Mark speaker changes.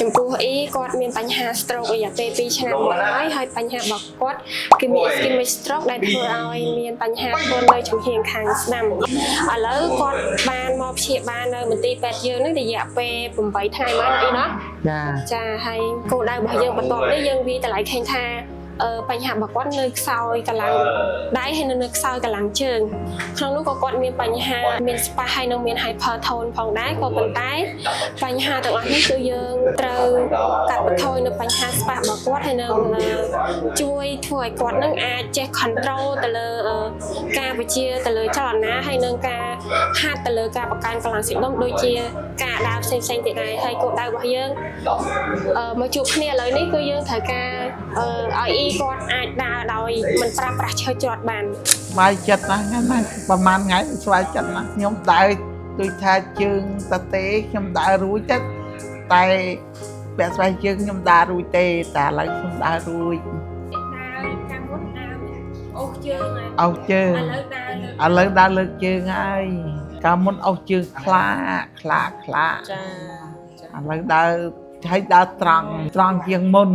Speaker 1: ចំពោះអ៊ីគាត់មានបញ្ហា stroke រយៈពេល2ឆ្នាំហើយបញ្ហារបស់គាត់គឺមាន ischemic stroke ដែលធ្វើឲ្យមានបញ្ហាធ្ងន់នៅជំហានខាងស្ដាំឥឡូវគាត់បានមកព្យាបាលនៅមន្ទីរពេទ្យយើងនឹងរយៈពេល8ថ្ងៃមកអ៊ីណាចាហើយគោលដៅរបស់យើងបន្ទាប់នេះយើងវាតម្លៃឃើញថាបញ្ហារបស់គាត់នៅខ្សោយកន្លងដៃហើយនៅខ្សោយកន្លងជើងក្នុងនោះក៏គាត់មានបញ្ហាមានស្ប៉ះហើយនៅមាន hypertone ផងដែរក៏ប៉ុន្តែបញ្ហាទាំងអស់នេះគឺយើងត្រូវកាត់បន្ថយនៅបញ្ហាស្ប៉ះរបស់គាត់ហើយនៅជួយធ្វើឲ្យគាត់នឹងអាចចេះ control ទៅលើការវិជាទៅលើចលនាហើយនឹងការហាត់ទៅលើការបង្កើនកន្លងសាច់ដុំដូចជាការដើរផ្សេងៗទៀតដែរហើយគោលដៅរបស់យើងមកជួបគ្នាឥឡូវនេះគឺយើងត្រូវការឲ្យគាត់អាចដើរដោយមិនប្រើប្រាស់ឈើច្រត់បាន
Speaker 2: ស្វាយចិត្តណាស់ណាប្រហែលថ្ងៃស្វាយចិត្តណាស់ខ្ញុំដើរដូចថាជើងតទេខ្ញុំដើររួចទៅតែពាក់ស្វាយជើងខ្ញុំដើររួចទេតែឥឡូវខ្ញុំដើររួច
Speaker 1: ដើរកាលមុនដើរអូសជើង
Speaker 2: អូសជើងឥឡូវដើរលើកជើងហើយកាលមុនអូសជើងខ្លាចាឥឡូវដើរឲ្យដើរត្រង់ជាងមុន